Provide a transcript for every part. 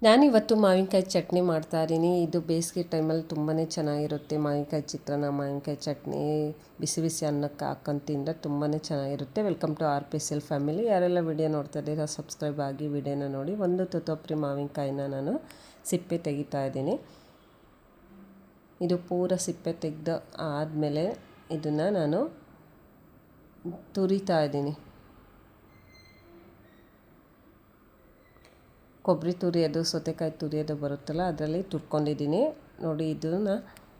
ನಾನಿವತ್ತು ಮಾವಿನಕಾಯಿ ಚಟ್ನಿ ಮಾಡ್ತಾಯಿದ್ದೀನಿ. ಇದು ಬೇಸಿಗೆ ಟೈಮಲ್ಲಿ ತುಂಬಾ ಚೆನ್ನಾಗಿರುತ್ತೆ. ಮಾವಿನಕಾಯಿ ಚಿತ್ರಾನ್ನ, ಮಾವಿನಕಾಯಿ ಚಟ್ನಿ ಬಿಸಿ ಬಿಸಿ ಅನ್ನಕ್ಕೆ ಹಾಕ್ಕೊಂಡು ತಿಂದರೆ ತುಂಬಾ ಚೆನ್ನಾಗಿರುತ್ತೆ. Welcome to RPSL family. ಯಾರೆಲ್ಲ ವಿಡಿಯೋ ನೋಡ್ತಾ ಇದ್ದೀರಾ ಸಬ್ಸ್ಕ್ರೈಬ್ ಆಗಿ ವಿಡಿಯೋನ ನೋಡಿ. ಒಂದು ತೊತ್ತೊಪ್ರಿ ಮಾವಿನಕಾಯಿನ ನಾನು ಸಿಪ್ಪೆ ತೆಗಿತಾ ಇದ್ದೀನಿ. ಇದು ಪೂರ ಸಿಪ್ಪೆ ತೆಗೆದು ಆದಮೇಲೆ ಇದನ್ನು ನಾನು ತುರಿತಾ ಇದ್ದೀನಿ. ಕೊಬ್ಬರಿ ತುರಿಯೋದು, ಸೌತೆಕಾಯಿ ತುರಿಯೋದು ಬರುತ್ತಲ್ಲ, ಅದರಲ್ಲಿ ತುರ್ಕೊಂಡಿದ್ದೀನಿ ನೋಡಿ. ಇದನ್ನು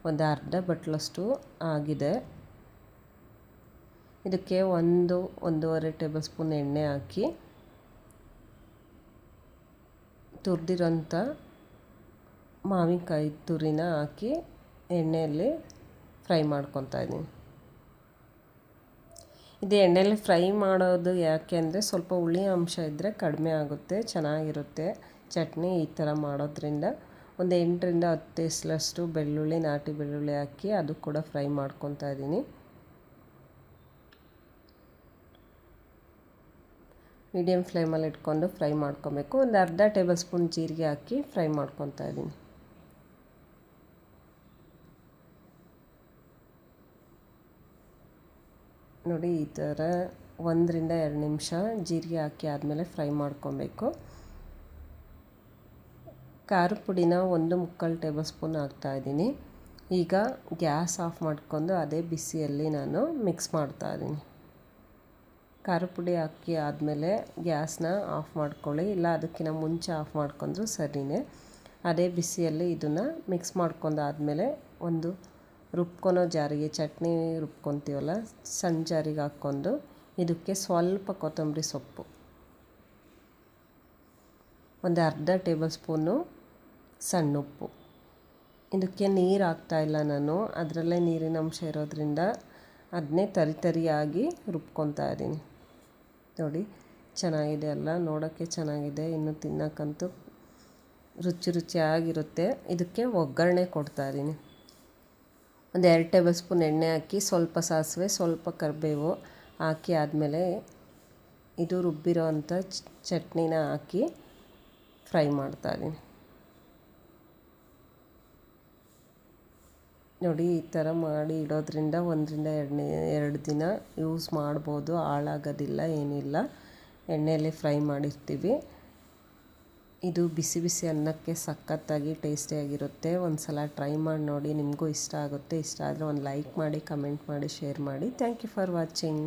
ಒಂದು ಅರ್ಧ ಬಟ್ಲಷ್ಟು ಆಗಿದೆ. ಇದಕ್ಕೆ 1-1.5 ಟೇಬಲ್ ಸ್ಪೂನ್ ಎಣ್ಣೆ ಹಾಕಿ ತುರಿದಿರೋಂಥ ಮಾವಿನಕಾಯಿ ತುರಿನ ಹಾಕಿ ಎಣ್ಣೆಯಲ್ಲಿ ಫ್ರೈ ಮಾಡ್ಕೊತಾ ಇದ್ದೀನಿ. ಇದು ಎಣ್ಣೆಯಲ್ಲಿ ಫ್ರೈ ಮಾಡೋದು ಯಾಕೆ ಅಂದರೆ ಸ್ವಲ್ಪ ಹುಳಿ ಅಂಶ ಇದ್ದರೆ ಕಡಿಮೆ ಆಗುತ್ತೆ, ಚೆನ್ನಾಗಿರುತ್ತೆ ಚಟ್ನಿ. ಈ ಥರ ಮಾಡೋದ್ರಿಂದ ಒಂದು 8-10 ಎಸಲಷ್ಟು ಬೆಳ್ಳುಳ್ಳಿ, ನಾಟಿ ಬೆಳ್ಳುಳ್ಳಿ ಹಾಕಿ ಅದು ಕೂಡ ಫ್ರೈ ಮಾಡ್ಕೊತಾ ಇದ್ದೀನಿ. ಮೀಡಿಯಮ್ ಫ್ಲೇಮಲ್ಲಿ ಇಟ್ಕೊಂಡು ಫ್ರೈ ಮಾಡ್ಕೊಬೇಕು. ಒಂದು ಅರ್ಧ ಟೇಬಲ್ ಸ್ಪೂನ್ ಜೀರಿಗೆ ಹಾಕಿ ಫ್ರೈ ಮಾಡ್ಕೊತಾ ಇದ್ದೀನಿ. ನೋಡಿ, ಈ ಥರ 1-2 ನಿಮಿಷ ಜೀರಿಗೆ ಹಾಕಿ ಆದಮೇಲೆ ಫ್ರೈ ಮಾಡ್ಕೊಬೇಕು. ಖಾರದ ಪುಡಿನ 1 ಟೇಬಲ್ ಸ್ಪೂನ್ ಹಾಕ್ತಾಯಿದ್ದೀನಿ. ಈಗ ಗ್ಯಾಸ್ ಆಫ್ ಮಾಡ್ಕೊಂಡು ಅದೇ ಬಿಸಿಯಲ್ಲಿ ನಾನು ಮಿಕ್ಸ್ ಮಾಡ್ತಾಯಿದ್ದೀನಿ. ಖಾರದ ಪುಡಿ ಹಾಕಿ ಆದಮೇಲೆ ಗ್ಯಾಸ್ನ ಆಫ್ ಮಾಡ್ಕೊಳ್ಳಿ, ಇಲ್ಲ ಅದಕ್ಕಿಂತ ಮುಂಚೆ ಆಫ್ ಮಾಡ್ಕೊಂಡ್ರು ಸರಿಯೇ. ಅದೇ ಬಿಸಿಯಲ್ಲಿ ಇದನ್ನು ಮಿಕ್ಸ್ ಮಾಡ್ಕೊಂಡಾದಮೇಲೆ ಒಂದು ರುಬ್ಕೊಳೋ ಜಾರಿಗೆ, ಚಟ್ನಿ ರುಬ್ಕೊತೀವಲ್ಲ ಸಣ್ಣ ಜಾರಿಗೆ ಹಾಕ್ಕೊಂಡು ಇದಕ್ಕೆ ಸ್ವಲ್ಪ ಕೊತ್ತಂಬರಿ ಸೊಪ್ಪು, ಒಂದು ಅರ್ಧ ಟೇಬಲ್ ಸ್ಪೂನು ಸಣ್ಣ ಉಪ್ಪು. ಇದಕ್ಕೆ ನೀರು ಹಾಕ್ತಾಯಿಲ್ಲ ನಾನು, ಅದರಲ್ಲೇ ನೀರಿನ ಅಂಶ ಇರೋದ್ರಿಂದ ಅದನ್ನೇ ತರಿಯಾಗಿ ರುಬ್ಕೊತಾ ಇದ್ದೀನಿ. ನೋಡಿ, ಚೆನ್ನಾಗಿದೆ ಅಲ್ಲ, ನೋಡೋಕ್ಕೆ ಚೆನ್ನಾಗಿದೆ, ಇನ್ನು ತಿನ್ನೋಕ್ಕಂತೂ ರುಚಿಯಾಗಿರುತ್ತೆ. ಇದಕ್ಕೆ ಒಗ್ಗರಣೆ ಕೊಡ್ತಾಯಿದ್ದೀನಿ. ಒಂದು 2 ಟೇಬಲ್ ಸ್ಪೂನ್ ಎಣ್ಣೆ ಹಾಕಿ ಸ್ವಲ್ಪ ಸಾಸಿವೆ, ಸ್ವಲ್ಪ ಕರಿಬೇವು ಹಾಕಿ ಆದಮೇಲೆ ಇದು ರುಬ್ಬಿರೋ ಅಂಥ ಚಟ್ನಿನ ಹಾಕಿ ಫ್ರೈ ಮಾಡ್ತಾಯಿದ್ದೀನಿ. ನೋಡಿ, ಈ ಥರ ಮಾಡಿ ಇಡೋದ್ರಿಂದ 1-2 ದಿನ ಯೂಸ್ ಮಾಡ್ಬೋದು, ಹಾಳಾಗೋದಿಲ್ಲ, ಏನಿಲ್ಲ. ಎಣ್ಣೆಯಲ್ಲಿ ಫ್ರೈ ಮಾಡಿರ್ತೀವಿ. ಇದು ಬಿಸಿ ಬಿಸಿ ಅನ್ನಕ್ಕೆ ಸಖತ್ತಾಗಿ ಟೇಸ್ಟಿಯಾಗಿರುತ್ತೆ. ಒಂದು ಸಲ ಟ್ರೈ ಮಾಡಿ ನೋಡಿ, ನಿಮಗೂ ಇಷ್ಟ ಆಗುತ್ತೆ. ಇಷ್ಟ ಆದರೆ ಒಂದು ಲೈಕ್ ಮಾಡಿ, ಕಮೆಂಟ್ ಮಾಡಿ, ಶೇರ್ ಮಾಡಿ. Thank you for watching.